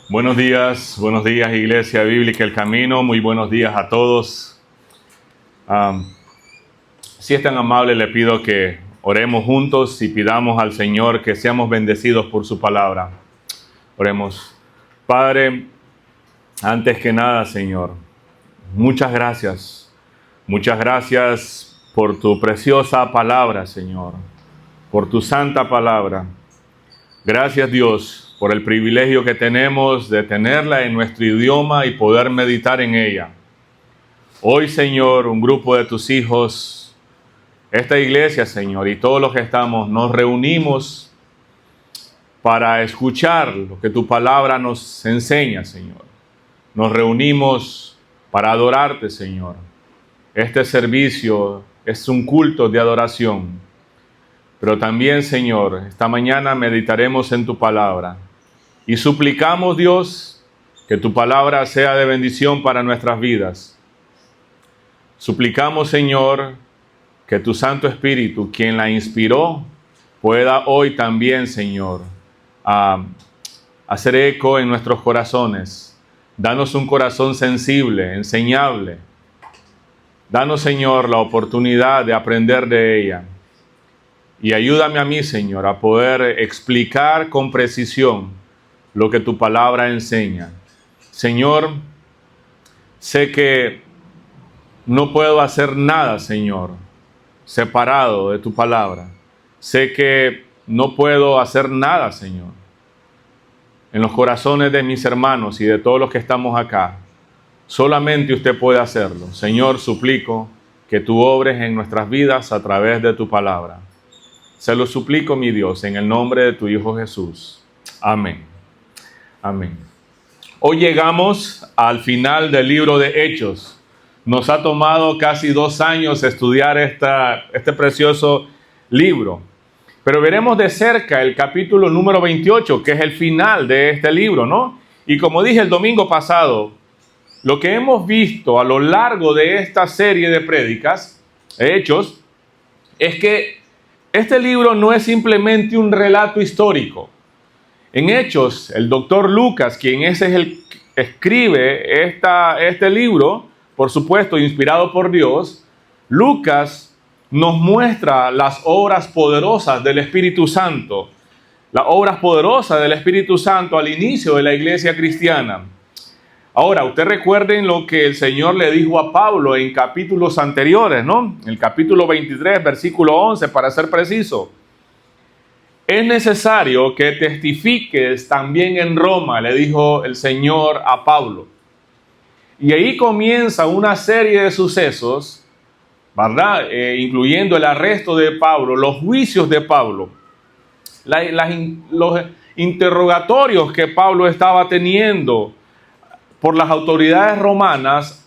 Buenos días Iglesia Bíblica El Camino, muy buenos días a todos. Si es tan amable, le pido que oremos juntos y pidamos al Señor que seamos bendecidos por su palabra. Oremos. Padre, antes que nada, Señor, muchas gracias por tu preciosa palabra, Señor, por tu santa palabra. Gracias, Dios, por el privilegio que tenemos de tenerla en nuestro idioma y poder meditar en ella. Hoy, Señor, un grupo de tus hijos, esta iglesia, Señor, y todos los que estamos, nos reunimos para escuchar lo que tu palabra nos enseña, Señor. Nos reunimos para adorarte, Señor. Este servicio es un culto de adoración. Pero también, Señor, esta mañana meditaremos en tu palabra y suplicamos, Dios, que tu palabra sea de bendición para nuestras vidas. Suplicamos, Señor, que tu Santo Espíritu, quien la inspiró, pueda hoy también, Señor, hacer eco en nuestros corazones. Danos un corazón sensible, enseñable. Danos, Señor, la oportunidad de aprender de ella. Y ayúdame a mí, Señor, a poder explicar con precisión lo que tu palabra enseña. Señor, sé que no puedo hacer nada, Señor, separado de tu palabra. Sé que no puedo hacer nada, Señor, en los corazones de mis hermanos y de todos los que estamos acá. Solamente usted puede hacerlo. Señor, suplico que tú obres en nuestras vidas a través de tu palabra. Se lo suplico, mi Dios, en el nombre de tu Hijo Jesús. Amén. Amén. Hoy llegamos al final del libro de Hechos. Nos ha tomado casi 2 años estudiar este precioso libro. Pero veremos de cerca el capítulo número 28, que es el final de este libro, ¿no? Y como dije el domingo pasado, lo que hemos visto a lo largo de esta serie de prédicas, Hechos, es que este libro no es simplemente un relato histórico. En Hechos, el doctor Lucas, quien escribe este libro, por supuesto, inspirado por Dios, Lucas nos muestra las obras poderosas del Espíritu Santo, las obras poderosas del Espíritu Santo al inicio de la iglesia cristiana. Ahora, ustedes recuerden lo que el Señor le dijo a Pablo en capítulos anteriores, ¿no? En el capítulo 23, versículo 11, para ser preciso. Es necesario que testifiques también en Roma, le dijo el Señor a Pablo. Y ahí comienza una serie de sucesos, ¿verdad? Incluyendo el arresto de Pablo, los juicios de Pablo, los interrogatorios que Pablo estaba teniendo por las autoridades romanas,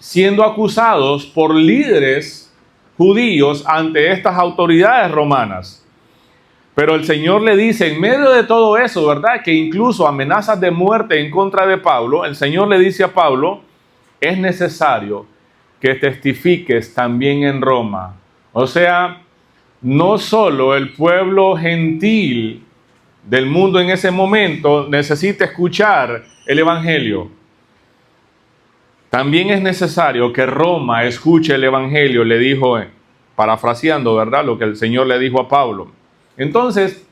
siendo acusados por líderes judíos ante estas autoridades romanas. Pero el Señor le dice, en medio de todo eso, ¿verdad? Que incluso amenazas de muerte en contra de Pablo, el Señor le dice a Pablo, es necesario que testifiques también en Roma. O sea, no solo el pueblo gentil del mundo en ese momento necesita escuchar el Evangelio. También es necesario que Roma escuche el Evangelio, le dijo, parafraseando, ¿verdad? Lo que el Señor le dijo a Pablo. Entonces,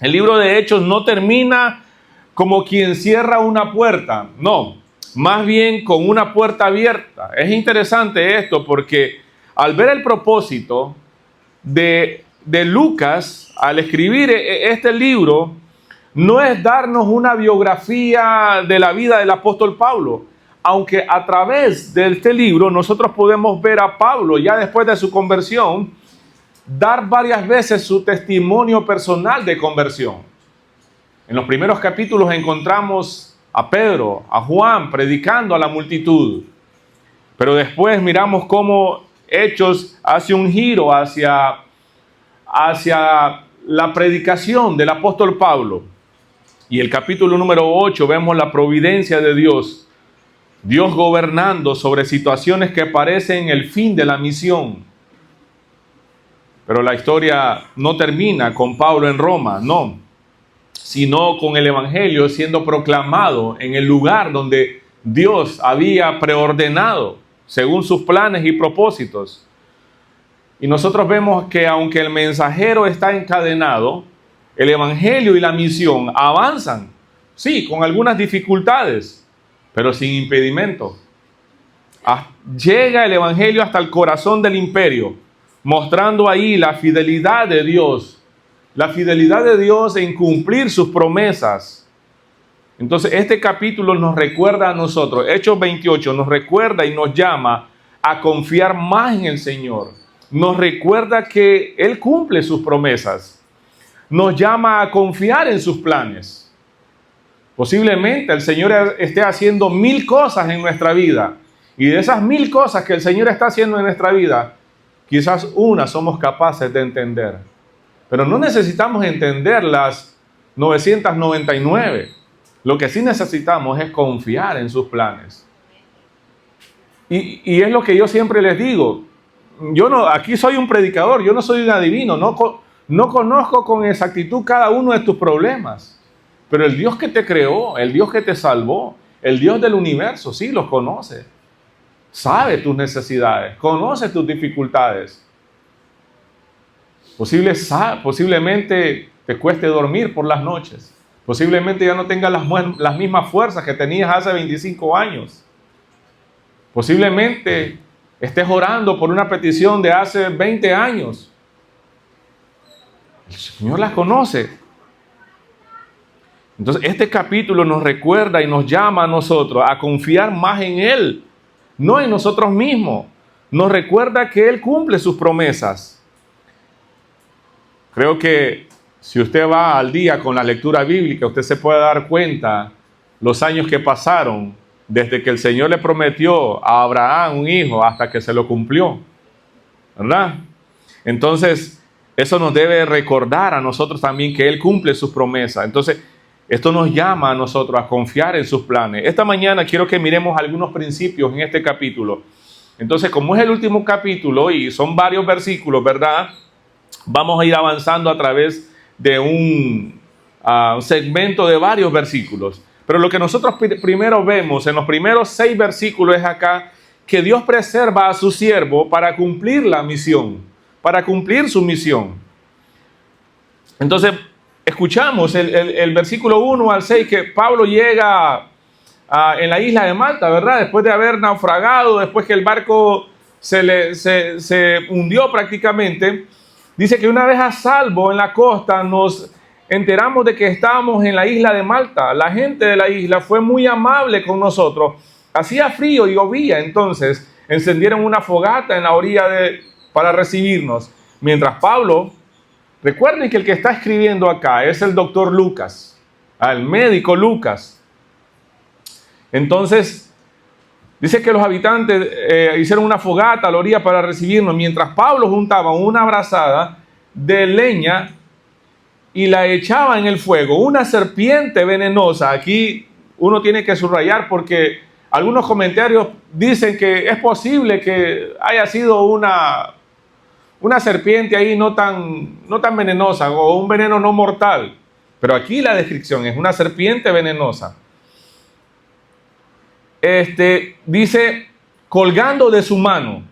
el libro de Hechos no termina como quien cierra una puerta, no, más bien con una puerta abierta. Es interesante esto porque al ver el propósito de Lucas, al escribir este libro, no es darnos una biografía de la vida del apóstol Pablo, aunque a través de este libro nosotros podemos ver a Pablo ya después de su conversión, dar varias veces su testimonio personal de conversión. En los primeros capítulos encontramos a Pedro, a Juan, predicando a la multitud. Pero después miramos cómo Hechos hace un giro hacia la predicación del apóstol Pablo. Y el capítulo número 8 vemos la providencia de Dios. Dios gobernando sobre situaciones que parecen el fin de la misión. Pero la historia no termina con Pablo en Roma, no. sino con el Evangelio siendo proclamado en el lugar donde Dios había preordenado según sus planes y propósitos. Y nosotros vemos que aunque el mensajero está encadenado, el Evangelio y la misión avanzan, sí, con algunas dificultades, pero sin impedimento. Llega el Evangelio hasta el corazón del imperio, mostrando ahí la fidelidad de Dios en cumplir sus promesas. Entonces este capítulo nos recuerda a nosotros, Hechos 28 nos recuerda y nos llama a confiar más en el Señor. Nos recuerda que Él cumple sus promesas. Nos llama a confiar en sus planes. Posiblemente el Señor esté haciendo 1000 cosas en nuestra vida. Y de esas 1000 cosas que el Señor está haciendo en nuestra vida, quizás una somos capaces de entender. Pero no necesitamos entender las 999. Lo que sí necesitamos es confiar en sus planes. Y es lo que yo siempre les digo. Aquí soy un predicador, yo no soy un adivino, no conozco con exactitud cada uno de tus problemas. Pero el Dios que te creó, el Dios que te salvó, el Dios del universo, sí los conoce. Sabe tus necesidades, conoce tus dificultades. Posiblemente te cueste dormir por las noches. Posiblemente ya no tengas las mismas fuerzas que tenías hace 25 años. Posiblemente estés orando por una petición de hace 20 años. El Señor las conoce. Entonces este capítulo nos recuerda y nos llama a nosotros a confiar más en Él, no en nosotros mismos. Nos recuerda que Él cumple sus promesas. Creo que si usted va al día con la lectura bíblica, usted se puede dar cuenta los años que pasaron desde que el Señor le prometió a Abraham un hijo hasta que se lo cumplió, ¿verdad? Entonces, eso nos debe recordar a nosotros también que Él cumple sus promesas. Entonces, esto nos llama a nosotros a confiar en sus planes. Esta mañana quiero que miremos algunos principios en este capítulo. Entonces, como es el último capítulo y son varios versículos, ¿verdad? Vamos a ir avanzando a través de un segmento de varios versículos. Pero lo que nosotros primero vemos en los primeros 6 versículos es acá que Dios preserva a su siervo para cumplir la misión, para cumplir su misión. Entonces, escuchamos el versículo 1 al 6 que Pablo llega en la isla de Malta, ¿verdad? Después de haber naufragado, después que el barco se hundió prácticamente. Dice que una vez a salvo en la costa nos enteramos de que estábamos en la isla de Malta. La gente de la isla fue muy amable con nosotros. Hacía frío y llovía, entonces encendieron una fogata en la orilla para recibirnos. Mientras Pablo, recuerden que el que está escribiendo acá es el doctor Lucas, el médico Lucas. Entonces, dice que los habitantes hicieron una fogata a la orilla para recibirnos, mientras Pablo juntaba una brazada de leña y la echaba en el fuego. Una serpiente venenosa. Aquí uno tiene que subrayar porque algunos comentarios dicen que es posible que haya sido una serpiente ahí no tan venenosa o un veneno no mortal. Pero aquí la descripción es una serpiente venenosa. Dice, colgando de su mano.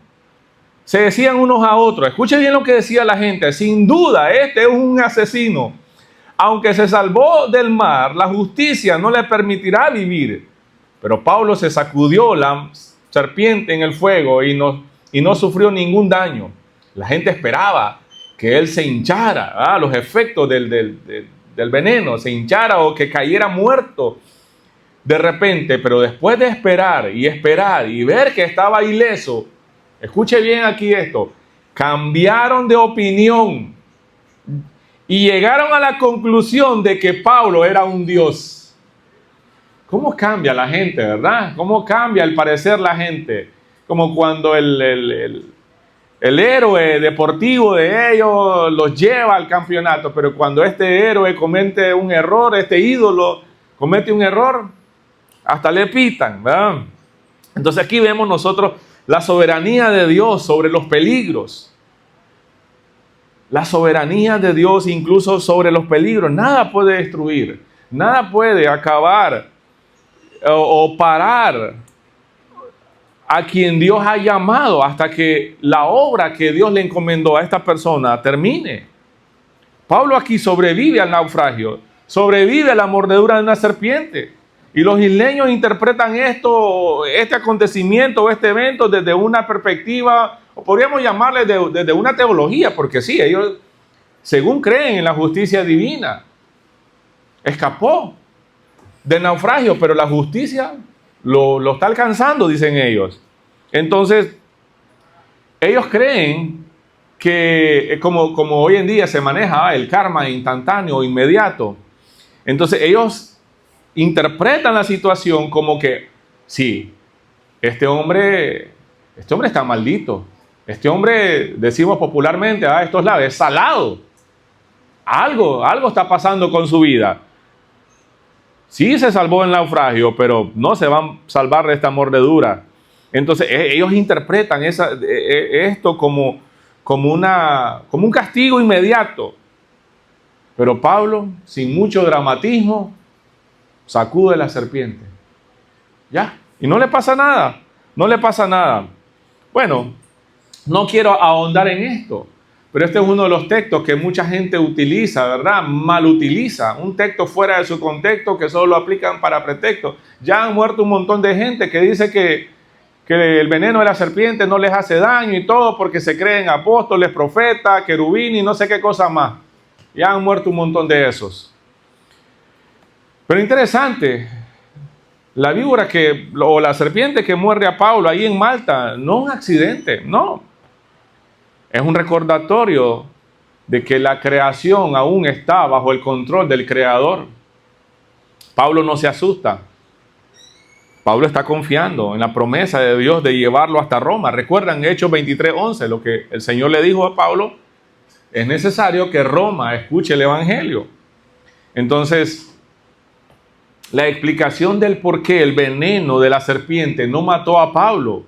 Se decían unos a otros. Escuchen bien lo que decía la gente. Sin duda, este es un asesino. Aunque se salvó del mar, la justicia no le permitirá vivir. Pero Pablo se sacudió la serpiente en el fuego y no sufrió ningún daño. La gente esperaba que él se hinchara, los efectos del veneno, se hinchara o que cayera muerto de repente, pero después de esperar y ver que estaba ileso, escuche bien aquí esto, cambiaron de opinión y llegaron a la conclusión de que Pablo era un dios. ¿Cómo cambia la gente, verdad? ¿Cómo cambia el parecer la gente? Como cuando el héroe deportivo de ellos los lleva al campeonato, pero cuando este héroe comete un error, este ídolo comete un error, hasta le pitan, ¿verdad? Entonces aquí vemos nosotros la soberanía de Dios sobre los peligros. la soberanía de Dios incluso sobre los peligros. Nada puede destruir, nada puede acabar o parar a quien Dios ha llamado hasta que la obra que Dios le encomendó a esta persona termine. Pablo aquí sobrevive al naufragio, sobrevive a la mordedura de una serpiente. Y los isleños interpretan este acontecimiento o este evento desde una perspectiva, o podríamos llamarle desde una teología, porque sí, ellos, según creen en la justicia divina, escapó del naufragio, pero la justicia lo está alcanzando, dicen ellos. Entonces, ellos creen que como hoy en día se maneja el karma instantáneo, inmediato. Entonces, ellos interpretan la situación como que, sí, este hombre está maldito. Este hombre, decimos popularmente a estos lados, es salado. Algo está pasando con su vida. Sí se salvó del naufragio, pero no se va a salvar de esta mordedura. Entonces ellos interpretan esto como un castigo inmediato. Pero Pablo, sin mucho dramatismo, sacude la serpiente. Ya, y no le pasa nada, no le pasa nada. Bueno, no quiero ahondar en esto, pero este es uno de los textos que mucha gente utiliza, ¿verdad? Mal utiliza, un texto fuera de su contexto que solo lo aplican para pretextos. Ya han muerto un montón de gente que dice que el veneno de la serpiente no les hace daño y todo porque se creen apóstoles, profetas, querubín y no sé qué cosa más. Ya han muerto un montón de esos. Pero interesante, la víbora o la serpiente que muerde a Pablo ahí en Malta, no un accidente, no. Es un recordatorio de que la creación aún está bajo el control del Creador. Pablo no se asusta. Pablo está confiando en la promesa de Dios de llevarlo hasta Roma. Recuerdan Hechos 23:11, lo que el Señor le dijo a Pablo, es necesario que Roma escuche el Evangelio. Entonces, la explicación del por qué el veneno de la serpiente no mató a Pablo,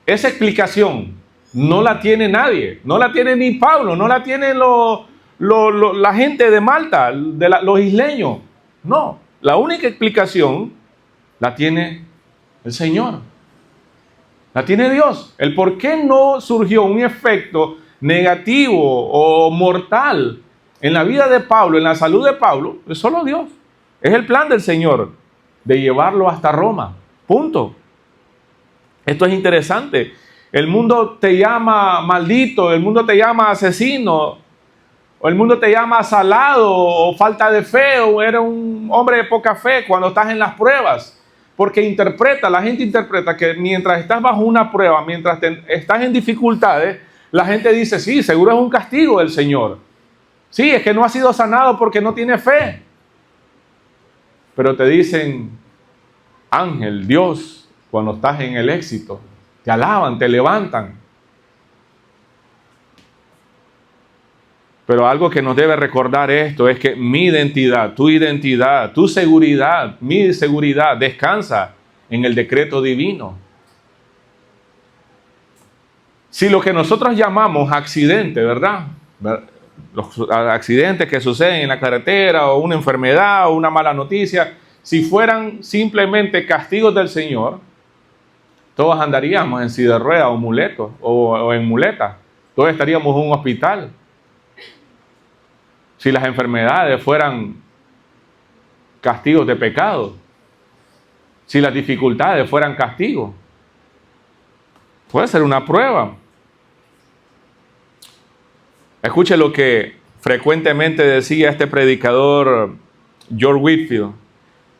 esa explicación no la tiene nadie, no la tiene ni Pablo, no la tiene la gente de Malta, los isleños. No, la única explicación la tiene el Señor, la tiene Dios. El por qué no surgió un efecto negativo o mortal en la vida de Pablo, en la salud de Pablo, es solo Dios. Es el plan del Señor de llevarlo hasta Roma. Punto. Esto es interesante. El mundo te llama maldito, el mundo te llama asesino, o el mundo te llama salado, o falta de fe, o eres un hombre de poca fe cuando estás en las pruebas. Porque la gente interpreta que mientras estás bajo una prueba, mientras estás en dificultades, la gente dice, sí, seguro es un castigo del Señor. Sí, es que no ha sido sanado porque no tiene fe. Pero te dicen, ángel, Dios, cuando estás en el éxito, te alaban, te levantan. Pero algo que nos debe recordar esto es que mi identidad, tu seguridad, mi seguridad descansa en el decreto divino. Si lo que nosotros llamamos accidente, ¿verdad? Los accidentes que suceden en la carretera o una enfermedad o una mala noticia, si fueran simplemente castigos del Señor, todos andaríamos en silla de ruedas o muletos o en muletas. Todos estaríamos en un hospital. Si las enfermedades fueran castigos de pecado, si las dificultades fueran castigos, puede ser una prueba. Escuche lo que frecuentemente decía este predicador George Whitefield.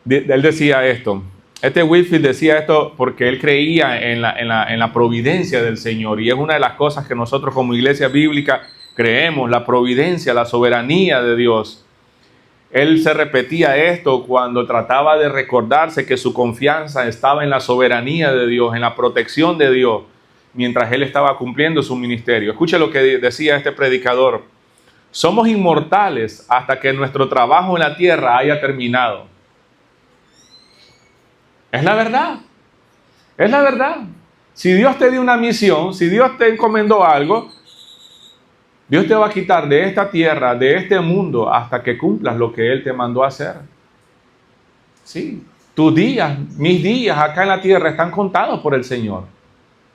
Él decía esto. Este Whitefield decía esto porque él creía en la providencia del Señor, y es una de las cosas que nosotros como iglesia bíblica creemos, la providencia, la soberanía de Dios. Él se repetía esto cuando trataba de recordarse que su confianza estaba en la soberanía de Dios, en la protección de Dios, mientras él estaba cumpliendo su ministerio. Escuche lo que decía este predicador. Somos inmortales hasta que nuestro trabajo en la tierra haya terminado. Es la verdad. Es la verdad. Si Dios te dio una misión, si Dios te encomendó algo, Dios te va a quitar de esta tierra, de este mundo, hasta que cumplas lo que Él te mandó a hacer. Sí, tus días, mis días acá en la tierra están contados por el Señor.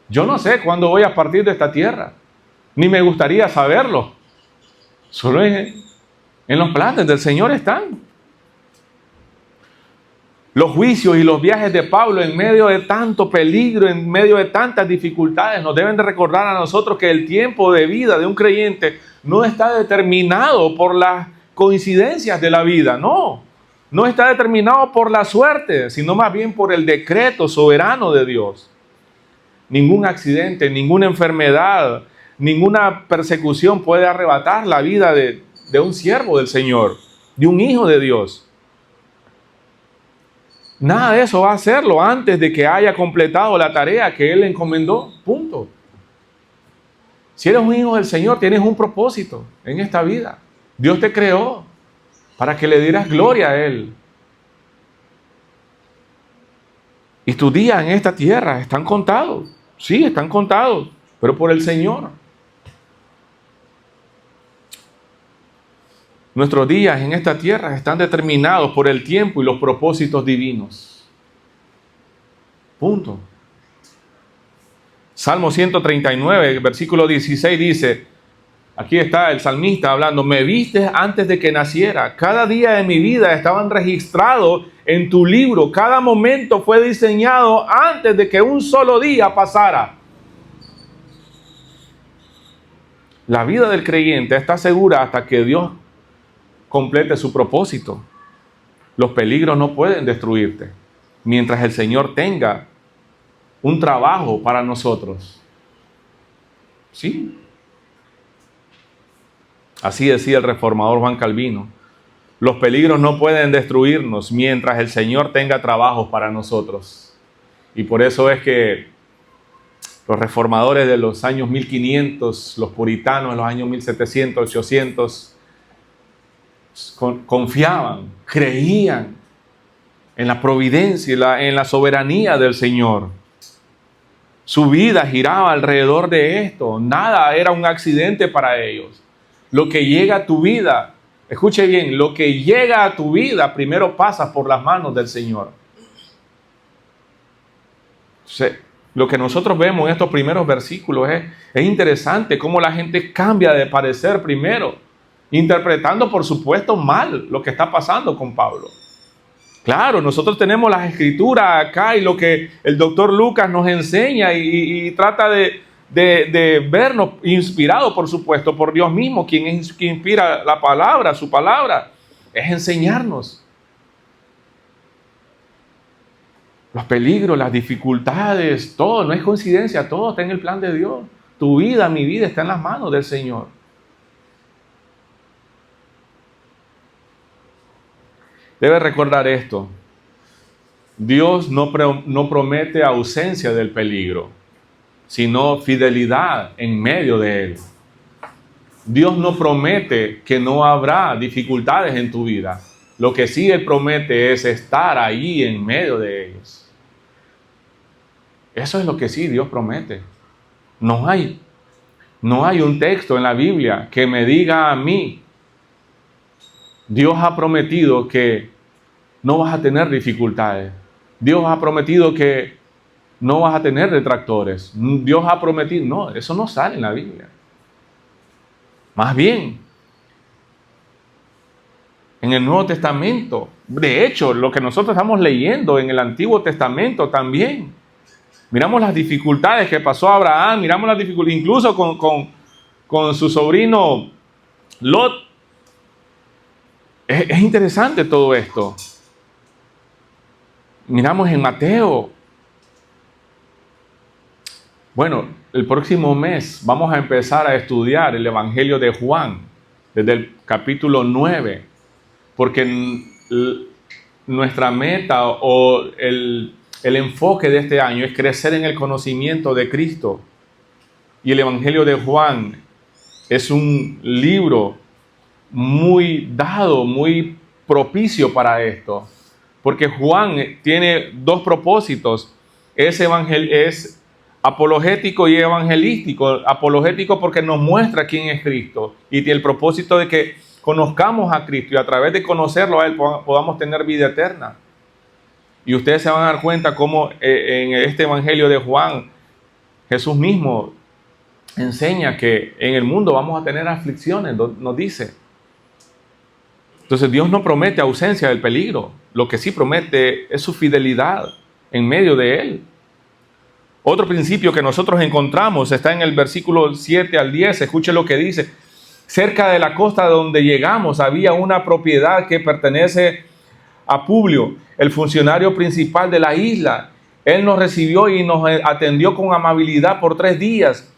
Yo no sé cuándo voy a partir de esta tierra, ni me gustaría saberlo. Solo en los planes del Señor están. Los juicios y los viajes de Pablo en medio de tanto peligro, en medio de tantas dificultades, nos deben de recordar a nosotros que el tiempo de vida de un creyente no está determinado por las coincidencias de la vida, no está determinado por la suerte, sino más bien por el decreto soberano de Dios. Ningún accidente, ninguna enfermedad, ninguna persecución puede arrebatar la vida de un siervo del Señor, de un hijo de Dios. Nada de eso va a hacerlo antes de que haya completado la tarea que Él le encomendó. Punto. Si eres un hijo del Señor, tienes un propósito en esta vida. Dios te creó para que le dieras gloria a Él. Y tus días en esta tierra están contados. Sí, están contados, pero por el Señor. Nuestros días en esta tierra están determinados por el tiempo y los propósitos divinos. Punto. Salmo 139, versículo 16 dice, aquí está el salmista hablando, me viste antes de que naciera. Cada día de mi vida estaban registrados en tu libro. Cada momento fue diseñado antes de que un solo día pasara. La vida del creyente está segura hasta que Dios complete su propósito. Los peligros no pueden destruirte mientras el Señor tenga un trabajo para nosotros. ¿Sí? Así decía el reformador Juan Calvino. Los peligros no pueden destruirnos mientras el Señor tenga trabajos para nosotros. Y por eso es que los reformadores de los años 1500, los puritanos de los años 1700, 800, confiaban, creían en la providencia, en la soberanía del Señor. Su vida giraba alrededor de esto. Nada era un accidente para ellos. Lo que llega a tu vida, escuche bien, lo que llega a tu vida primero pasa por las manos del Señor. Lo que nosotros vemos en estos primeros versículos es interesante cómo la gente cambia de parecer primero, interpretando por supuesto mal lo que está pasando con Pablo. Claro, nosotros tenemos las escrituras acá y lo que el doctor Lucas nos enseña y trata de vernos inspirado, por supuesto, por Dios mismo, quien inspira la palabra, su palabra, es enseñarnos. Los peligros, las dificultades, todo, no es coincidencia, todo está en el plan de Dios. Tu vida, mi vida está en las manos del Señor. Debes recordar esto. Dios no promete ausencia del peligro, sino fidelidad en medio de él. Dios no promete que no habrá dificultades en tu vida. Lo que sí Él promete es estar ahí en medio de ellos. Eso es lo que sí Dios promete. No hay un texto en la Biblia que me diga a mí, Dios ha prometido que no vas a tener dificultades. Dios ha prometido que no vas a tener detractores. Dios ha prometido. No, eso no sale en la Biblia. Más bien, en el Nuevo Testamento, de hecho, lo que nosotros estamos leyendo en el Antiguo Testamento también. Miramos las dificultades que pasó Abraham, miramos las dificultades, incluso con su sobrino Lot. Es interesante todo esto. Miramos en Mateo. Bueno, el próximo mes vamos a empezar a estudiar el Evangelio de Juan, desde el capítulo 9, porque nuestra meta o el enfoque de este año es crecer en el conocimiento de Cristo. Y el Evangelio de Juan es un libro muy dado, muy propicio para esto, porque Juan tiene dos propósitos. Ese evangelio es apologético y evangelístico. Apologético porque nos muestra quién es Cristo y tiene el propósito de que conozcamos a Cristo y a través de conocerlo a Él podamos tener vida eterna. Y ustedes se van a dar cuenta cómo en este evangelio de Juan, Jesús mismo enseña que en el mundo vamos a tener aflicciones, nos dice. Entonces Dios no promete ausencia del peligro, lo que sí promete es su fidelidad en medio de él. Otro principio que nosotros encontramos está en el versículo 7 al 10, escuche lo que dice. Cerca de la costa donde llegamos había una propiedad que pertenece a Publio, el funcionario principal de la isla. Él nos recibió y nos atendió con amabilidad por 3 días.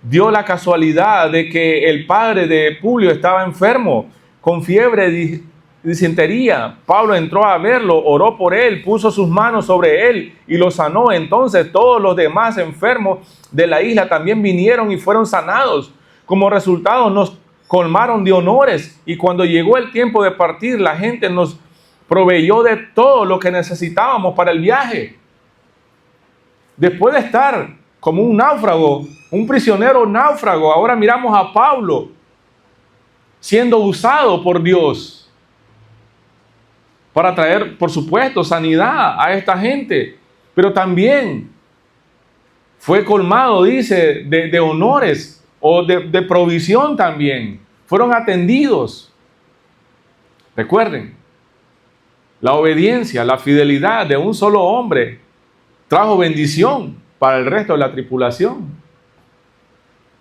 Dio la casualidad de que el padre de Publio estaba enfermo, con fiebre y disentería. Pablo entró a verlo, oró por él, puso sus manos sobre él y lo sanó. Entonces todos los demás enfermos de la isla también vinieron y fueron sanados. Como resultado nos colmaron de honores y cuando llegó el tiempo de partir, la gente nos proveyó de todo lo que necesitábamos para el viaje. Después de estar como un náufrago, un prisionero náufrago, ahora miramos a Pablo siendo usado por Dios para traer, por supuesto, sanidad a esta gente, pero también fue colmado, dice, de honores o de provisión también. Fueron atendidos. Recuerden, la obediencia, la fidelidad de un solo hombre trajo bendición para el resto de la tripulación.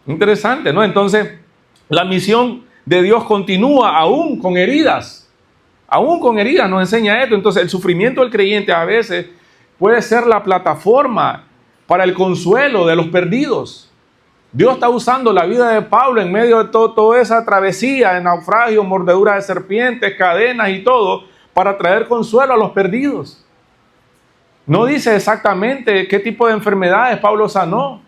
Interesante, ¿no? Entonces, la misión de Dios continúa aún con heridas. Aún con heridas nos enseña esto. Entonces, el sufrimiento del creyente a veces puede ser la plataforma para el consuelo de los perdidos. Dios está usando la vida de Pablo en medio de toda esa travesía, de naufragio, mordedura de serpientes, cadenas y todo, para traer consuelo a los perdidos. No dice exactamente qué tipo de enfermedades Pablo sanó,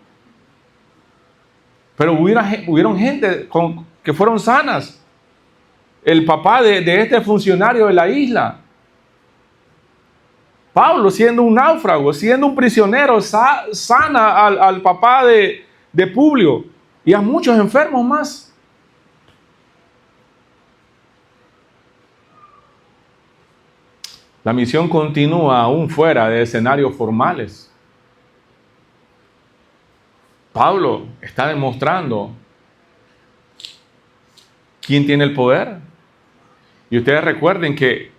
pero hubieron gente que fueron sanas. El papá de este funcionario de la isla, Pablo, siendo un náufrago, siendo un prisionero, sana al papá de Publio y a muchos enfermos más. La misión continúa aún fuera de escenarios formales. Pablo está demostrando quién tiene el poder. Y ustedes recuerden que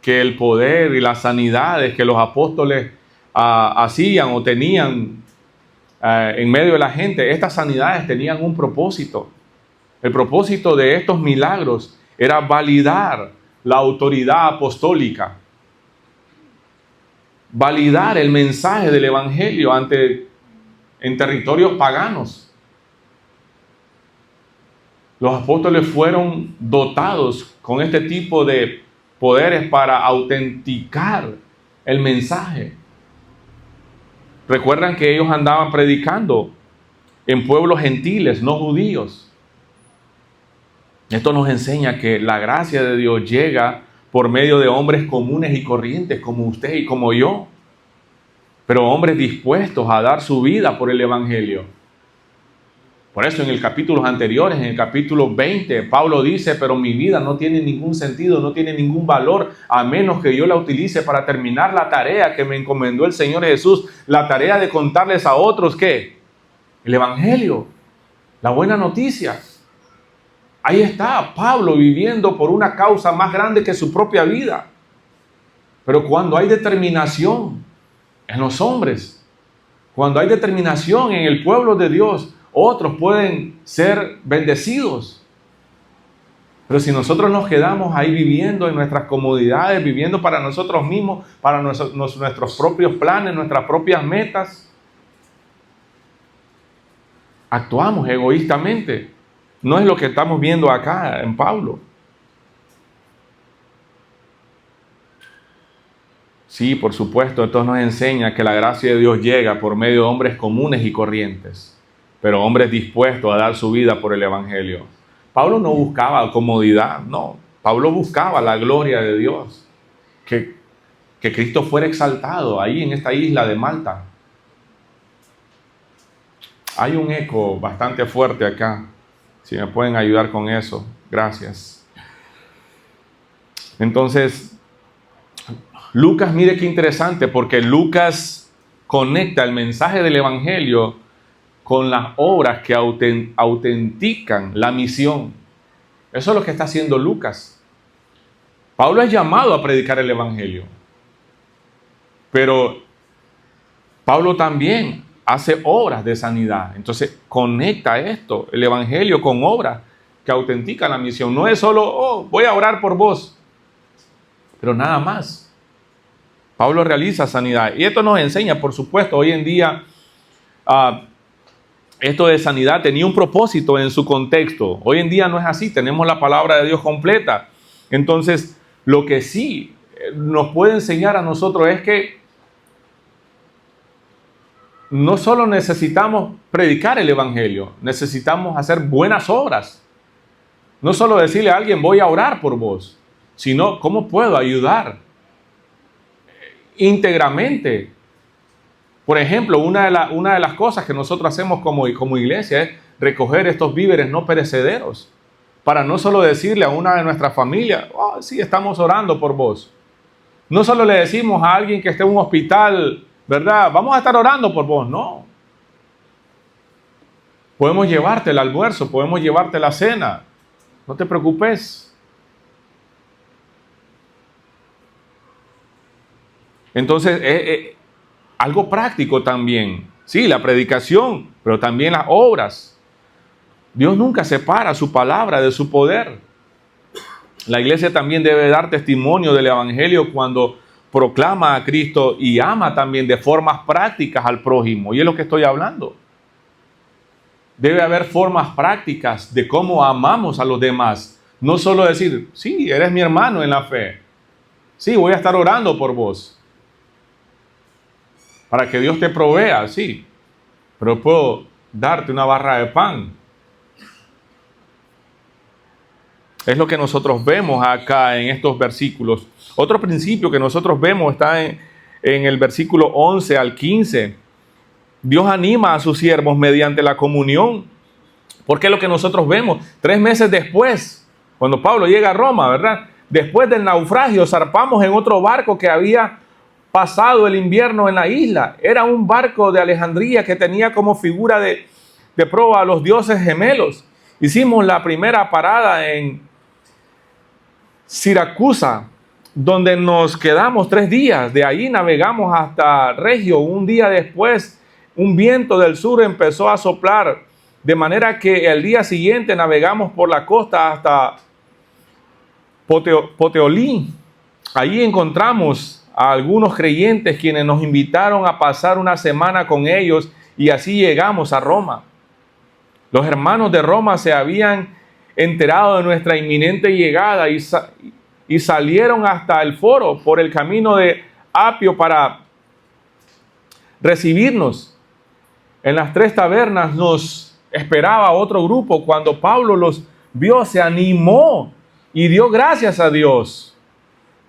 el poder y las sanidades que los apóstoles hacían o tenían en medio de la gente, estas sanidades tenían un propósito. El propósito de estos milagros era validar la autoridad apostólica, validar el mensaje del evangelio en territorios paganos. Los apóstoles fueron dotados con este tipo de poderes para autenticar el mensaje. Recuerdan que ellos andaban predicando en pueblos gentiles, no judíos. Esto nos enseña que la gracia de Dios llega por medio de hombres comunes y corrientes como usted y como yo, pero hombres dispuestos a dar su vida por el evangelio. Por eso en el capítulos anteriores, en el capítulo 20, Pablo dice, pero mi vida no tiene ningún sentido, no tiene ningún valor, a menos que yo la utilice para terminar la tarea que me encomendó el Señor Jesús, la tarea de contarles a otros, ¿qué? El evangelio, la buena noticia. Ahí está Pablo viviendo por una causa más grande que su propia vida. Pero cuando hay determinación en los hombres, cuando hay determinación en el pueblo de Dios, otros pueden ser bendecidos. Pero si nosotros nos quedamos ahí viviendo en nuestras comodidades, viviendo para nosotros mismos, para nuestros propios planes, nuestras propias metas, actuamos egoístamente. No es lo que estamos viendo acá en Pablo. Sí, por supuesto, esto nos enseña que la gracia de Dios llega por medio de hombres comunes y corrientes, pero hombres dispuestos a dar su vida por el evangelio. Pablo no buscaba comodidad, no. Pablo buscaba la gloria de Dios, que Cristo fuera exaltado ahí en esta isla de Malta. Hay un eco bastante fuerte acá. Si me pueden ayudar con eso, gracias. Entonces, Lucas, mire qué interesante, porque Lucas conecta el mensaje del Evangelio con las obras que autentican la misión. Eso es lo que está haciendo Lucas. Pablo es llamado a predicar el Evangelio, pero Pablo también hace obras de sanidad. Entonces conecta esto, el Evangelio, con obras que autentican la misión. No es solo, oh, voy a orar por vos, pero nada más. Pablo realiza sanidad. Y esto nos enseña, por supuesto, hoy en día, esto de sanidad tenía un propósito en su contexto. Hoy en día no es así, tenemos la palabra de Dios completa. Entonces, lo que sí nos puede enseñar a nosotros es que no solo necesitamos predicar el Evangelio, necesitamos hacer buenas obras. No solo decirle a alguien, voy a orar por vos, sino, ¿cómo puedo ayudar íntegramente? Por ejemplo, una de las cosas que nosotros hacemos como iglesia es recoger estos víveres no perecederos, para no solo decirle a una de nuestras familias, oh, sí, estamos orando por vos. No solo le decimos a alguien que esté en un hospital, ¿verdad? Vamos a estar orando por vos, no. Podemos llevarte el almuerzo, podemos llevarte la cena, no te preocupes. Entonces, algo práctico también. Sí, la predicación, pero también las obras. Dios nunca separa su palabra de su poder. La iglesia también debe dar testimonio del Evangelio cuando proclama a Cristo y ama también de formas prácticas al prójimo. Y es lo que estoy hablando. Debe haber formas prácticas de cómo amamos a los demás. No solo decir, sí, eres mi hermano en la fe. Sí, voy a estar orando por vos. Para que Dios te provea, sí. Pero puedo darte una barra de pan. Es lo que nosotros vemos acá en estos versículos. Otro principio que nosotros vemos está en el versículo 11 al 15. Dios anima a sus siervos mediante la comunión. Porque es lo que nosotros vemos. 3 meses después, cuando Pablo llega a Roma, ¿verdad? Después del naufragio, zarpamos en otro barco que había pasado el invierno en la isla. Era un barco de Alejandría que tenía como figura de proa a los dioses gemelos. Hicimos la primera parada en Siracusa, donde nos quedamos 3 días. De ahí navegamos hasta Regio. Un día después, un viento del sur empezó a soplar, de manera que el día siguiente navegamos por la costa hasta Puteoli. Allí encontramos a algunos creyentes quienes nos invitaron a pasar una semana con ellos y así llegamos a Roma. Los hermanos de Roma se habían enterado de nuestra inminente llegada y salieron hasta el foro por el camino de Apio para recibirnos. En las 3 tabernas nos esperaba otro grupo. Cuando Pablo los vio, se animó y dio gracias a Dios.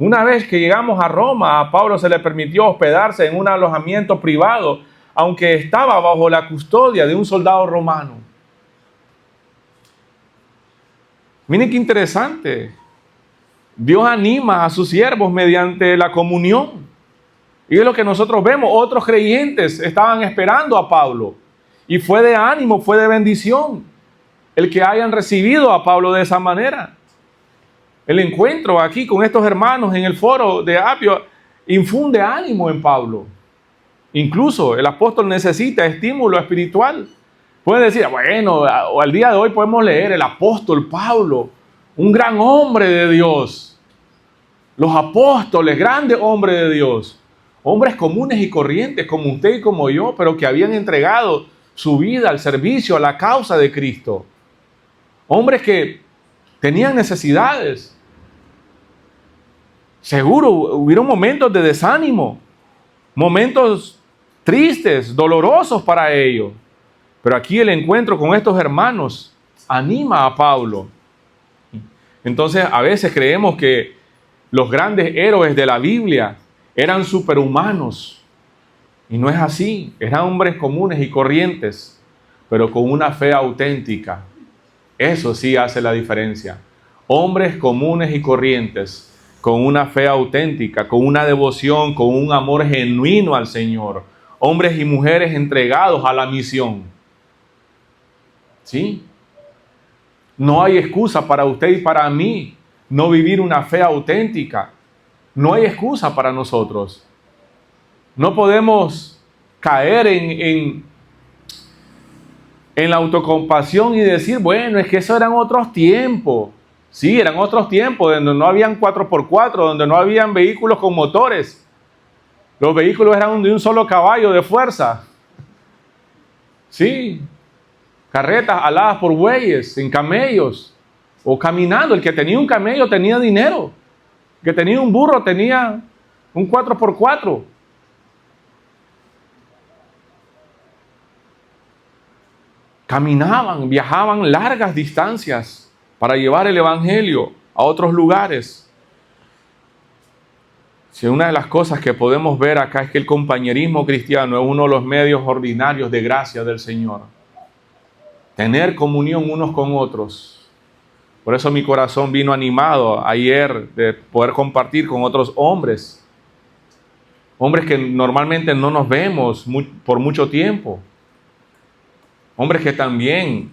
Una vez que llegamos a Roma, a Pablo se le permitió hospedarse en un alojamiento privado, aunque estaba bajo la custodia de un soldado romano. Miren qué interesante. Dios anima a sus siervos mediante la comunión. Y es lo que nosotros vemos. Otros creyentes estaban esperando a Pablo. Y fue de ánimo, fue de bendición el que hayan recibido a Pablo de esa manera. El encuentro aquí con estos hermanos en el foro de Apio infunde ánimo en Pablo. Incluso el apóstol necesita estímulo espiritual. Pueden decir, bueno, o al día de hoy podemos leer el apóstol Pablo, un gran hombre de Dios. Los apóstoles, grandes hombres de Dios. Hombres comunes y corrientes como usted y como yo, pero que habían entregado su vida al servicio, a la causa de Cristo. Hombres que tenían necesidades. Seguro hubieron momentos de desánimo, momentos tristes, dolorosos para ellos. Pero aquí el encuentro con estos hermanos anima a Pablo. Entonces a veces creemos que los grandes héroes de la Biblia eran superhumanos. Y no es así. Eran hombres comunes y corrientes. pero con una fe auténtica. Eso sí hace la diferencia. Hombres comunes y corrientes, con una fe auténtica, con una devoción, con un amor genuino al Señor. Hombres y mujeres entregados a la misión. ¿Sí? No hay excusa para usted y para mí no vivir una fe auténtica. No hay excusa para nosotros. No podemos caer en la autocompasión y decir, bueno, es que eso eran otros tiempos. Sí, eran otros tiempos donde no habían 4x4, donde no habían vehículos con motores. Los vehículos eran de un solo caballo de fuerza. Sí, carretas aladas por bueyes, en camellos, o caminando. El que tenía un camello tenía dinero. El que tenía un burro tenía un 4x4. Caminaban, viajaban largas distancias para llevar el evangelio a otros lugares. Si una de las cosas que podemos ver acá es que el compañerismo cristiano es uno de los medios ordinarios de gracia del Señor. Tener comunión unos con otros. Por eso mi corazón vino animado ayer de poder compartir con otros hombres. Hombres que normalmente no nos vemos por mucho tiempo. Hombres que también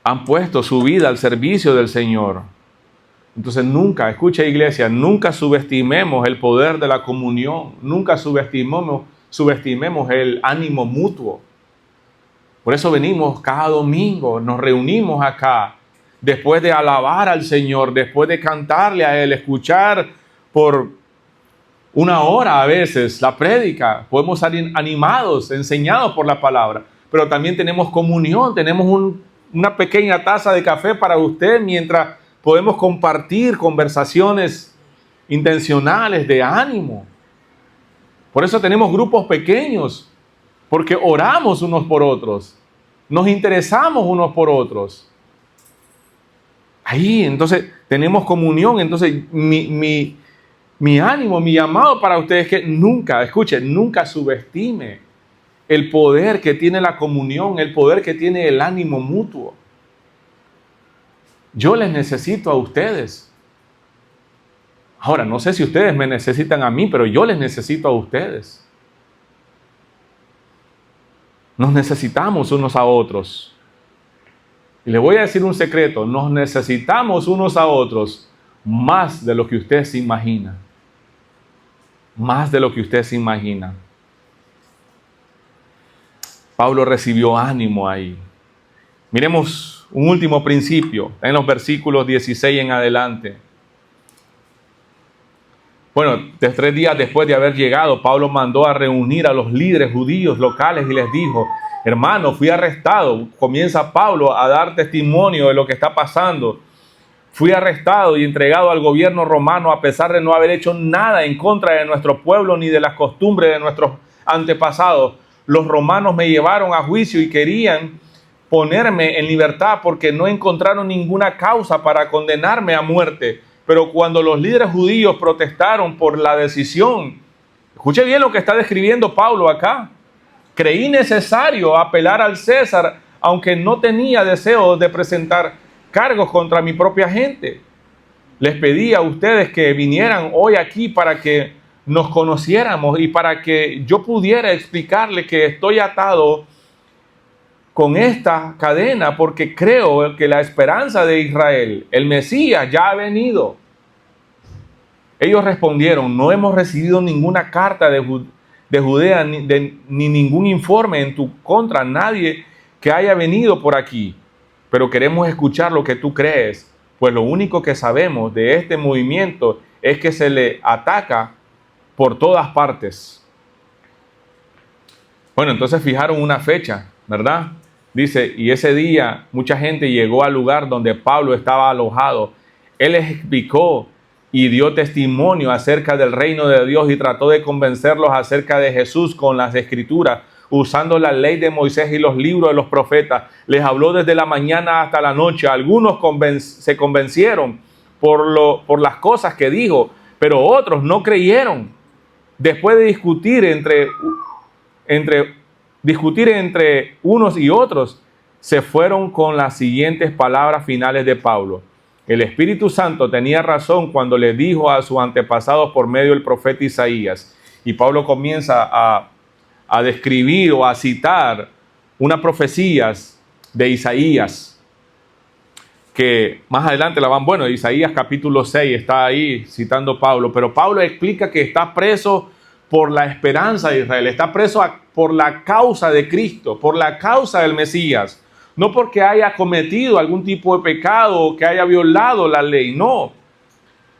han puesto su vida al servicio del Señor. Entonces nunca, escucha iglesia, nunca subestimemos el poder de la comunión. Nunca subestimemos el ánimo mutuo. Por eso venimos cada domingo, nos reunimos acá, después de alabar al Señor, después de cantarle a Él, escuchar por una hora a veces la prédica, podemos salir animados, enseñados por la palabra, pero también tenemos comunión, tenemos una pequeña taza de café para usted mientras podemos compartir conversaciones intencionales de ánimo. Por eso tenemos grupos pequeños, porque oramos unos por otros, nos interesamos unos por otros. Ahí, entonces, tenemos comunión. Entonces, mi ánimo, mi llamado para ustedes es que nunca, escuchen, nunca subestime el poder que tiene la comunión, el poder que tiene el ánimo mutuo. Yo les necesito a ustedes. Ahora, no sé si ustedes me necesitan a mí, pero yo les necesito a ustedes. Nos necesitamos unos a otros. Y les voy a decir un secreto, nos necesitamos unos a otros más de lo que usted se imagina. Más de lo que usted se imagina. Pablo recibió ánimo ahí. Miremos un último principio, en los versículos 16 en adelante. Bueno, 3 días después de haber llegado, Pablo mandó a reunir a los líderes judíos locales y les dijo, hermano, fui arrestado. Comienza Pablo a dar testimonio de lo que está pasando. Fui arrestado y entregado al gobierno romano a pesar de no haber hecho nada en contra de nuestro pueblo ni de las costumbres de nuestros antepasados. Los romanos me llevaron a juicio y querían ponerme en libertad porque no encontraron ninguna causa para condenarme a muerte. Pero cuando los líderes judíos protestaron por la decisión, escuche bien lo que está describiendo Pablo acá. Creí necesario apelar al César, aunque no tenía deseo de presentar cargos contra mi propia gente. Les pedí a ustedes que vinieran hoy aquí para que nos conociéramos y para que yo pudiera explicarle que estoy atado con esta cadena porque creo que la esperanza de Israel, el Mesías, ya ha venido. Ellos respondieron, no hemos recibido ninguna carta de Judea ni ningún informe en tu contra, nadie que haya venido por aquí, pero queremos escuchar lo que tú crees, pues lo único que sabemos de este movimiento es que se le ataca por todas partes. Bueno, entonces fijaron una fecha, ¿verdad? Dice, y ese día mucha gente llegó al lugar donde Pablo estaba alojado. Él les explicó y dio testimonio acerca del reino de Dios y trató de convencerlos acerca de Jesús con las escrituras, usando la ley de Moisés y los libros de los profetas. Les habló desde la mañana hasta la noche. Algunos se convencieron por las cosas que dijo, pero otros no creyeron. Después de discutir discutir entre unos y otros, se fueron con las siguientes palabras finales de Pablo. El Espíritu Santo tenía razón cuando le dijo a sus antepasados por medio del profeta Isaías. Y Pablo comienza a describir o a citar unas profecías de Isaías, que más adelante la van, bueno, Isaías capítulo 6 está ahí citando Pablo, pero Pablo explica que está preso por la esperanza de Israel, está preso por la causa de Cristo, por la causa del Mesías, no porque haya cometido algún tipo de pecado o que haya violado la ley, no.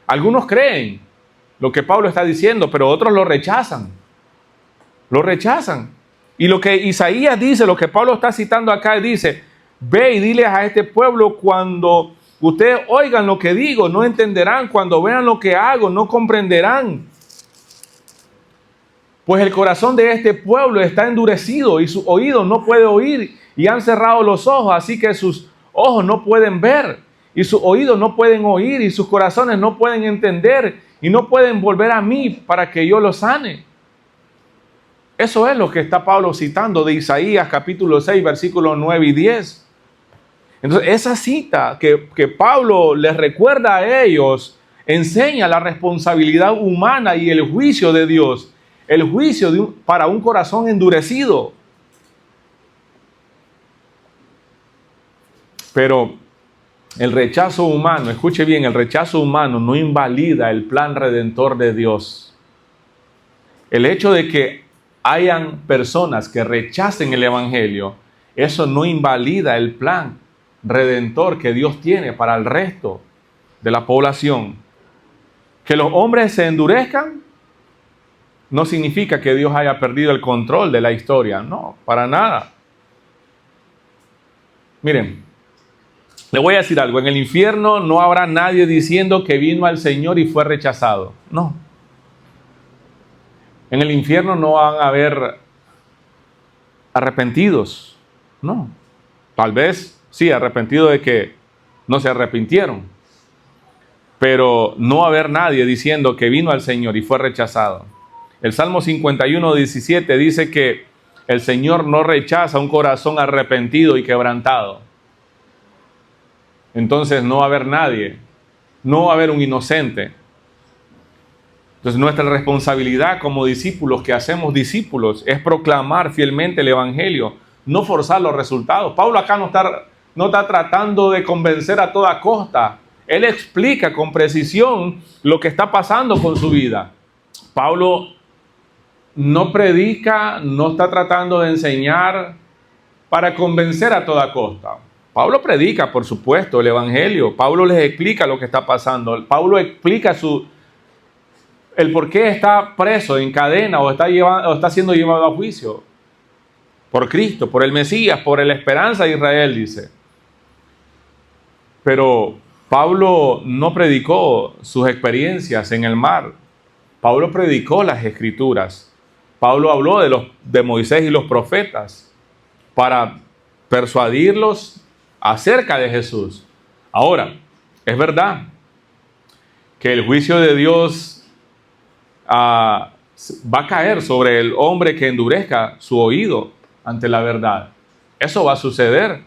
Algunos creen lo que Pablo está diciendo, pero otros lo rechazan. Lo rechazan. Y lo que Isaías dice, lo que Pablo está citando acá, dice: ve y diles a este pueblo, cuando ustedes oigan lo que digo, no entenderán, cuando vean lo que hago, no comprenderán. Pues el corazón de este pueblo está endurecido y su oído no puede oír, y han cerrado los ojos, así que sus ojos no pueden ver, y sus oídos no pueden oír, y sus corazones no pueden entender, y no pueden volver a mí para que yo los sane. Eso es lo que está Pablo citando de Isaías capítulo 6, versículos 9 y 10. Entonces, esa cita que Pablo les recuerda a ellos, enseña la responsabilidad humana y el juicio de Dios. El juicio para un corazón endurecido. Pero el rechazo humano, escuche bien, el rechazo humano no invalida el plan redentor de Dios. El hecho de que hayan personas que rechacen el evangelio, eso no invalida el plan redentor que Dios tiene para el resto de la población. Que los hombres se endurezcan no significa que Dios haya perdido el control de la historia. No, para nada. Miren, le voy a decir algo. En el infierno no habrá nadie diciendo que vino al Señor y fue rechazado. No. En el infierno no van a haber arrepentidos. No. Tal vez sí, arrepentidos de que no se arrepintieron. Pero no va a haber nadie diciendo que vino al Señor y fue rechazado. El Salmo 51, 17 dice que el Señor no rechaza un corazón arrepentido y quebrantado. Entonces no va a haber nadie, no va a haber un inocente. Entonces nuestra responsabilidad como discípulos, que hacemos discípulos, es proclamar fielmente el evangelio, no forzar los resultados. Pablo acá no está tratando de convencer a toda costa. Él explica con precisión lo que está pasando con su vida. Pablo no predica, no está tratando de enseñar para convencer a toda costa. Pablo predica, por supuesto, el evangelio. Pablo les explica lo que está pasando. Pablo explica el por qué está preso en cadena o está siendo llevado a juicio. Por Cristo, por el Mesías, por la esperanza de Israel, dice. Pero Pablo no predicó sus experiencias en el mar. Pablo predicó las Escrituras. Pablo habló de Moisés y los profetas para persuadirlos acerca de Jesús. Ahora, es verdad que el juicio de Dios va a caer sobre el hombre que endurezca su oído ante la verdad. Eso va a suceder.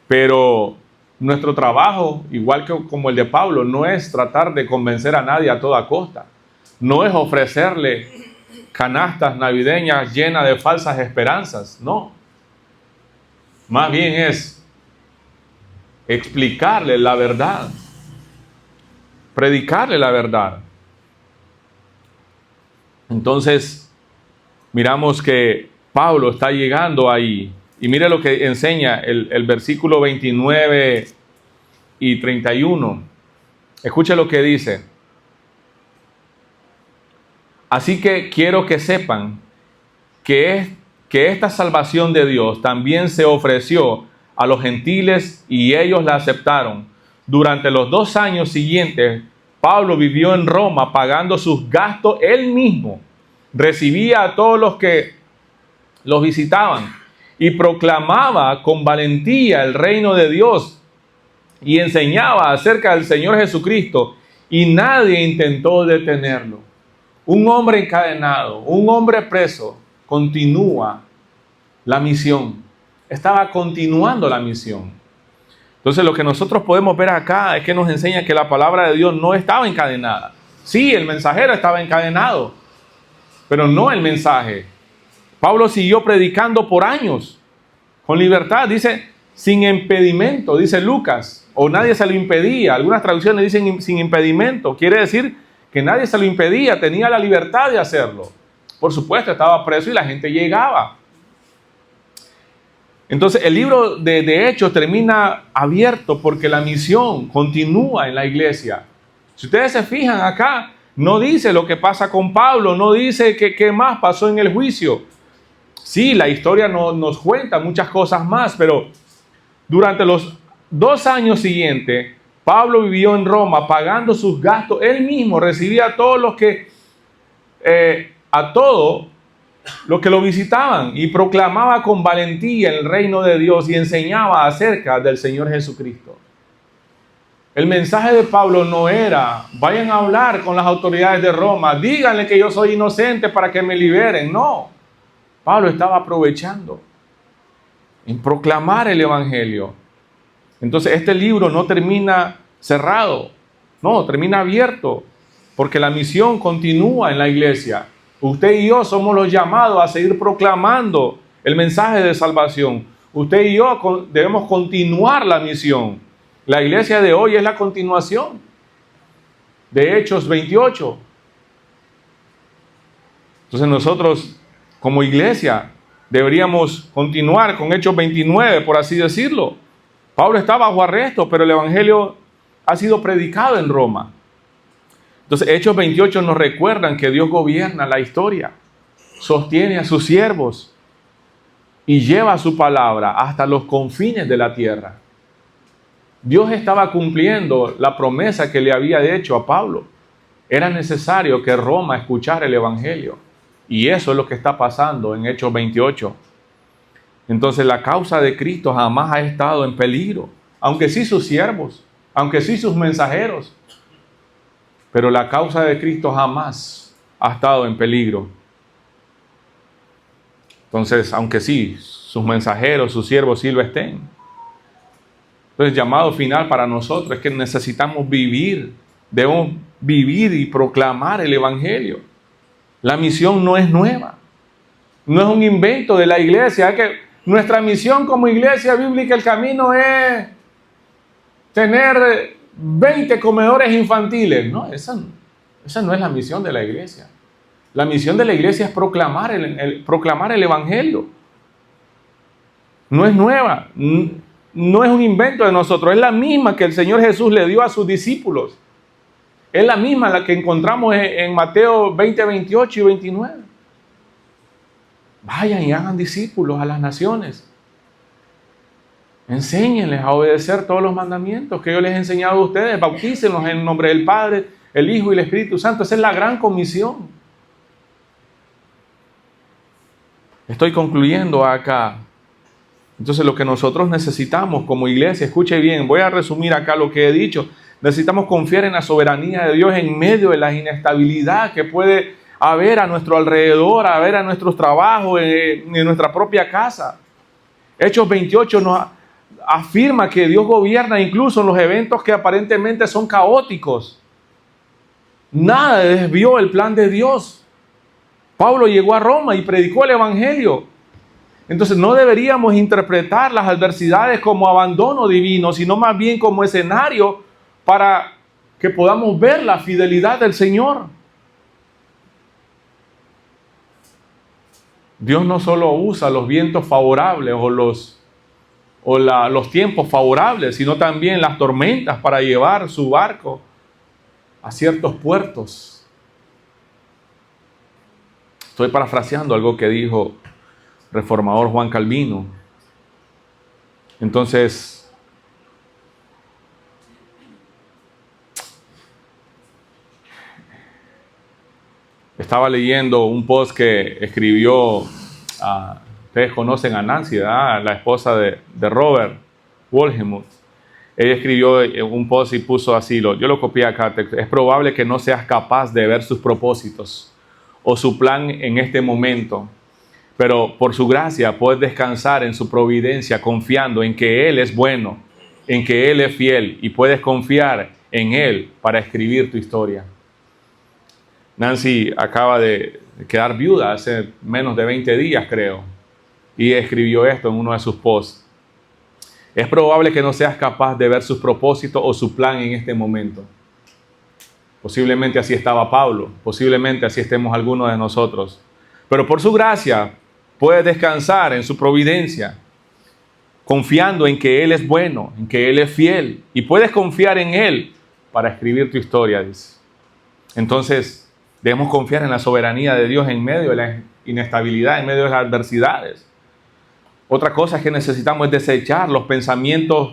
Pero nuestro trabajo, igual que como el de Pablo, no es tratar de convencer a nadie a toda costa. No es ofrecerle canastas navideñas llenas de falsas esperanzas, no. Más bien es explicarle la verdad, predicarle la verdad. Entonces, miramos que Pablo está llegando ahí, y mire lo que enseña el versículo 29 y 31. Escuche lo que dice. Así que quiero que sepan que esta salvación de Dios también se ofreció a los gentiles y ellos la aceptaron. Durante los 2 años siguientes, Pablo vivió en Roma pagando sus gastos él mismo. Recibía a todos los que los visitaban y proclamaba con valentía el reino de Dios y enseñaba acerca del Señor Jesucristo, y nadie intentó detenerlo. Un hombre encadenado, un hombre preso, continúa la misión. Estaba continuando la misión. Entonces lo que nosotros podemos ver acá es que nos enseña que la palabra de Dios no estaba encadenada. Sí, el mensajero estaba encadenado, pero no el mensaje. Pablo siguió predicando por años, con libertad, dice, sin impedimento, dice Lucas, o nadie se lo impedía. Algunas traducciones dicen sin impedimento, quiere decir que nadie se lo impedía, tenía la libertad de hacerlo. Por supuesto, estaba preso y la gente llegaba. Entonces, el libro de Hechos termina abierto porque la misión continúa en la iglesia. Si ustedes se fijan acá, no dice lo que pasa con Pablo, no dice qué más pasó en el juicio. Sí, la historia nos cuenta muchas cosas más, pero durante los 2 años siguientes, Pablo vivió en Roma pagando sus gastos. Él mismo recibía a todos los que lo visitaban y proclamaba con valentía el reino de Dios y enseñaba acerca del Señor Jesucristo. El mensaje de Pablo no era, vayan a hablar con las autoridades de Roma, díganle que yo soy inocente para que me liberen. No, Pablo estaba aprovechando en proclamar el evangelio. Entonces este libro no termina cerrado, no, termina abierto, porque la misión continúa en la iglesia. Usted y yo somos los llamados a seguir proclamando el mensaje de salvación. Usted y yo debemos continuar la misión. La iglesia de hoy es la continuación de Hechos 28. Entonces nosotros como iglesia deberíamos continuar con Hechos 29, por así decirlo. Pablo está bajo arresto, pero el evangelio ha sido predicado en Roma. Entonces Hechos 28 nos recuerdan que Dios gobierna la historia, sostiene a sus siervos y lleva su palabra hasta los confines de la tierra. Dios estaba cumpliendo la promesa que le había hecho a Pablo. Era necesario que Roma escuchara el evangelio. Y eso es lo que está pasando en Hechos 28. Entonces la causa de Cristo jamás ha estado en peligro. Aunque sí sus siervos, aunque sí sus mensajeros. Pero la causa de Cristo jamás ha estado en peligro. Entonces, aunque sí sus mensajeros, sus siervos sí lo estén. Entonces, el llamado final para nosotros es que necesitamos debemos vivir y proclamar el evangelio. La misión no es nueva, no es un invento de la iglesia. Es que nuestra misión como iglesia bíblica, el camino es tener 20 comedores infantiles. No, esa no es la misión de la iglesia. La misión de la iglesia es proclamar el evangelio. No es nueva. No es un invento de nosotros, es la misma que el Señor Jesús le dio a sus discípulos. Es la misma la que encontramos en Mateo 20, 28 y 29. Vayan y hagan discípulos a las naciones. Enséñenles a obedecer todos los mandamientos que yo les he enseñado a ustedes. Bautícenlos en el nombre del Padre, el Hijo y el Espíritu Santo. Esa es la gran comisión. Estoy concluyendo acá. Entonces lo que nosotros necesitamos como iglesia, escuche bien, voy a resumir acá lo que he dicho. Necesitamos confiar en la soberanía de Dios en medio de la inestabilidad que puede haber a nuestro alrededor, haber a nuestros trabajos, en nuestra propia casa. Hechos 28 nos afirma que Dios gobierna incluso en los eventos que aparentemente son caóticos. Nada desvió el plan de Dios. Pablo llegó a Roma y predicó el evangelio. Entonces no deberíamos interpretar las adversidades como abandono divino, sino más bien como escenario para que podamos ver la fidelidad del Señor. Dios no solo usa los vientos favorables o los tiempos favorables, sino también las tormentas para llevar su barco a ciertos puertos. Estoy parafraseando algo que dijo reformador Juan Calvino. Entonces, estaba leyendo un post que escribió, ustedes conocen a Nancy, ¿verdad? La esposa de Robert Wolgemuth. Ella escribió un post y puso así, yo lo copié acá: es probable que no seas capaz de ver sus propósitos o su plan en este momento, Pero por su gracia puedes descansar en su providencia, confiando en que Él es bueno, en que Él es fiel, y puedes confiar en Él para escribir tu historia. Nancy acaba de quedar viuda hace menos de 20 días, creo, y escribió esto en uno de sus posts. Es probable que no seas capaz de ver sus propósitos o su plan en este momento. Posiblemente así estaba Pablo, posiblemente así estemos algunos de nosotros. Pero por su gracia puedes descansar en su providencia, confiando en que Él es bueno, en que Él es fiel, y puedes confiar en Él para escribir tu historia, dice. Entonces, debemos confiar en la soberanía de Dios en medio de la inestabilidad, en medio de las adversidades. Otra cosa que necesitamos es desechar los pensamientos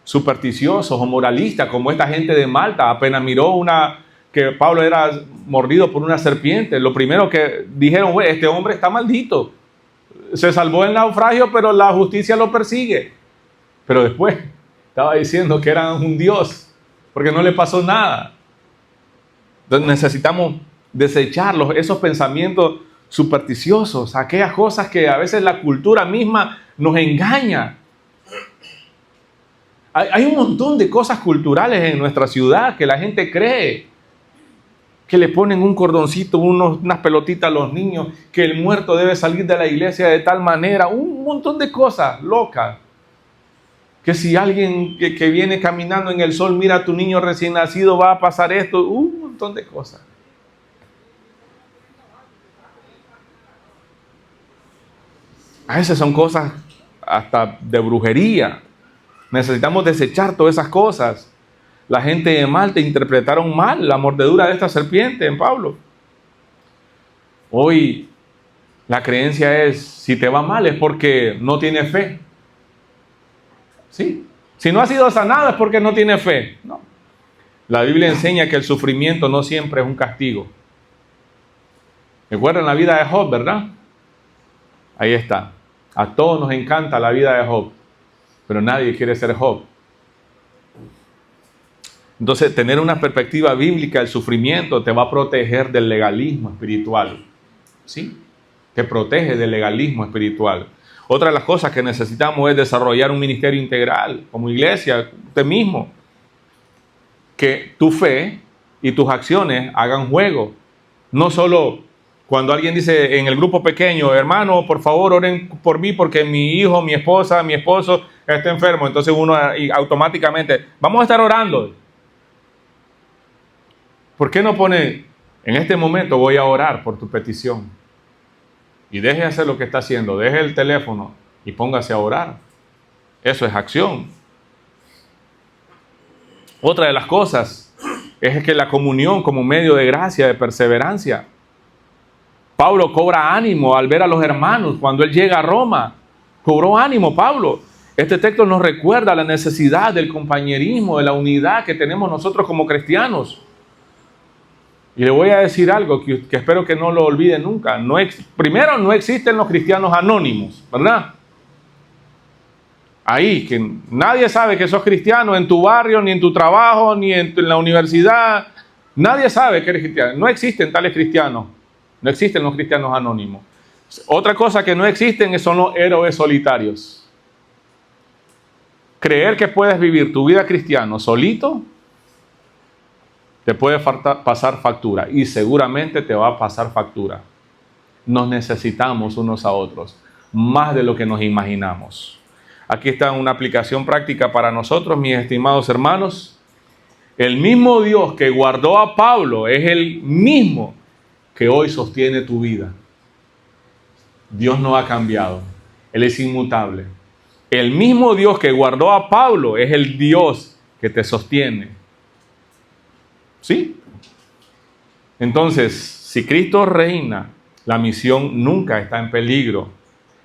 supersticiosos o moralistas, como esta gente de Malta. Apenas miró que Pablo era mordido por una serpiente, lo primero que dijeron fue: este hombre está maldito, se salvó del naufragio, pero la justicia lo persigue. Pero después estaba diciendo que era un Dios, porque no le pasó nada. Entonces necesitamos desechar esos pensamientos supersticiosos, aquellas cosas que a veces la cultura misma nos engaña. Hay un montón de cosas culturales en nuestra ciudad que la gente cree, que le ponen un cordoncito, unas pelotitas a los niños, que el muerto debe salir de la iglesia de tal manera, un montón de cosas locas. Que si alguien que viene caminando en el sol mira a tu niño recién nacido, va a pasar esto, un montón de cosas. A veces son cosas hasta de brujería. Necesitamos desechar todas esas cosas. La gente de Malta interpretaron mal la mordedura de esta serpiente en Pablo. Hoy la creencia es: si te va mal es porque no tienes fe. ¿Sí? Si no ha sido sanado es porque no tiene fe. No. La Biblia enseña que el sufrimiento no siempre es un castigo. Recuerdan la vida de Job, ¿verdad? Ahí está. A todos nos encanta la vida de Job, pero nadie quiere ser Job. Entonces, tener una perspectiva bíblica del sufrimiento te va a proteger del legalismo espiritual. ¿Sí? Te protege del legalismo espiritual. Otra de las cosas que necesitamos es desarrollar un ministerio integral, como iglesia, usted mismo. Que tu fe y tus acciones hagan juego. No solo cuando alguien dice en el grupo pequeño: hermano, por favor, oren por mí porque mi hijo, mi esposa, mi esposo está enfermo. Entonces uno automáticamente: vamos a estar orando. ¿Por qué no pone: en este momento voy a orar por tu petición? Y deje de hacer lo que está haciendo, deje el teléfono y póngase a orar. Eso es acción. Otra de las cosas es que la comunión como medio de gracia, de perseverancia. Pablo cobra ánimo al ver a los hermanos cuando él llega a Roma. Cobró ánimo Pablo. Este texto nos recuerda la necesidad del compañerismo, de la unidad que tenemos nosotros como cristianos. Y le voy a decir algo que espero que no lo olviden nunca. Primero, no existen los cristianos anónimos, ¿verdad? Ahí, que nadie sabe que sos cristiano en tu barrio, ni en tu trabajo, ni en la universidad. Nadie sabe que eres cristiano. No existen tales cristianos. No existen los cristianos anónimos. Otra cosa que no existen son los héroes solitarios. Creer que puedes vivir tu vida cristiana solito te puede pasar factura, y seguramente te va a pasar factura. Nos necesitamos unos a otros, más de lo que nos imaginamos. Aquí está una aplicación práctica para nosotros, mis estimados hermanos. El mismo Dios que guardó a Pablo es el mismo que hoy sostiene tu vida. Dios no ha cambiado. Él es inmutable. El mismo Dios que guardó a Pablo es el Dios que te sostiene. ¿Sí? Entonces, si Cristo reina, la misión nunca está en peligro.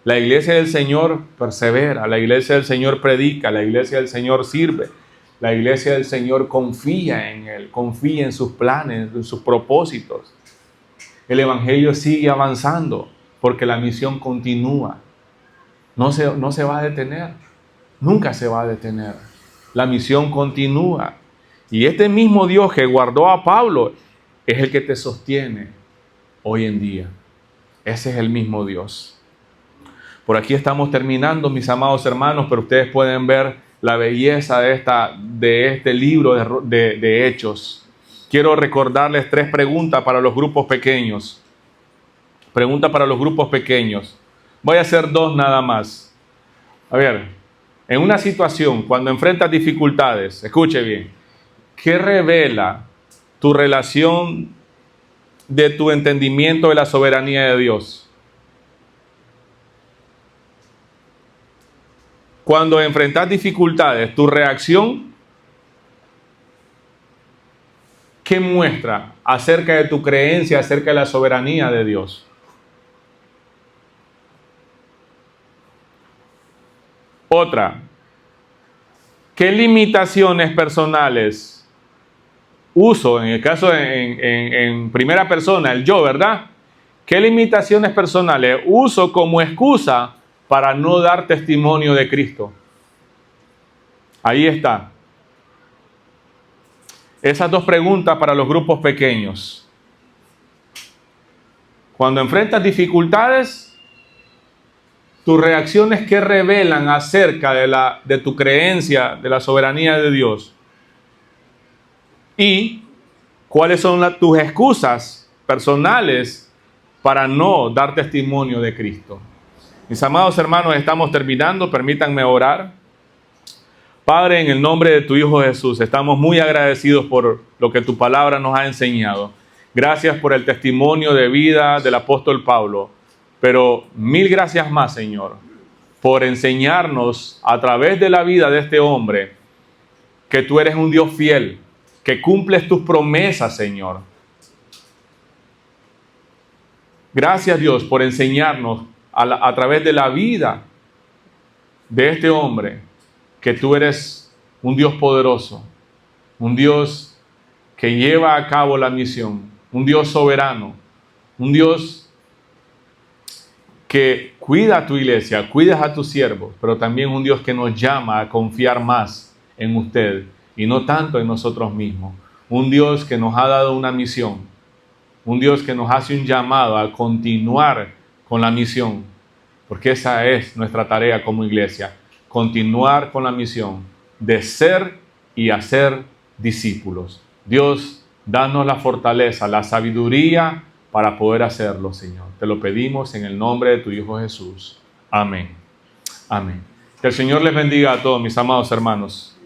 La iglesia del Señor persevera, la iglesia del Señor predica, la iglesia del Señor sirve, la iglesia del Señor confía en Él, confía en sus planes, en sus propósitos. El evangelio sigue avanzando porque la misión continúa. No se va a detener, nunca se va a detener. La misión continúa. Y este mismo Dios que guardó a Pablo es el que te sostiene hoy en día. Ese es el mismo Dios. Por aquí estamos terminando, mis amados hermanos, pero ustedes pueden ver la belleza de este libro de Hechos. Quiero recordarles 3 preguntas para los grupos pequeños. Pregunta para los grupos pequeños. Voy a hacer 2 nada más. A ver, en una situación, cuando enfrentas dificultades, escuche bien, ¿qué revela tu relación de tu entendimiento de la soberanía de Dios? Cuando enfrentas dificultades, tu reacción, ¿qué muestra acerca de tu creencia, acerca de la soberanía de Dios? Otra, ¿qué limitaciones personales uso, en el caso en primera persona, el yo, ¿verdad? ¿Qué limitaciones personales uso como excusa para no dar testimonio de Cristo? Ahí está. Esas 2 preguntas para los grupos pequeños. Cuando enfrentas dificultades, tus reacciones que revelan acerca de tu creencia, de la soberanía de Dios. Y cuáles son tus excusas personales para no dar testimonio de Cristo. Mis amados hermanos, estamos terminando. Permítanme orar. Padre, en el nombre de tu Hijo Jesús, estamos muy agradecidos por lo que tu palabra nos ha enseñado. Gracias por el testimonio de vida del apóstol Pablo. Pero 1000 gracias más, Señor, por enseñarnos a través de la vida de este hombre que tú eres un Dios fiel, que cumples tus promesas, Señor. Gracias, Dios, por enseñarnos a través de la vida de este hombre que tú eres un Dios poderoso, un Dios que lleva a cabo la misión, un Dios soberano, un Dios que cuida a tu iglesia, cuidas a tus siervos, pero también un Dios que nos llama a confiar más en usted y no tanto en nosotros mismos. Un Dios que nos ha dado una misión, un Dios que nos hace un llamado a continuar con la misión, porque esa es nuestra tarea como iglesia, continuar con la misión de ser y hacer discípulos. Dios, danos la fortaleza, la sabiduría para poder hacerlo, Señor. Te lo pedimos en el nombre de tu Hijo Jesús. Amén. Amén. Que el Señor les bendiga a todos, mis amados hermanos.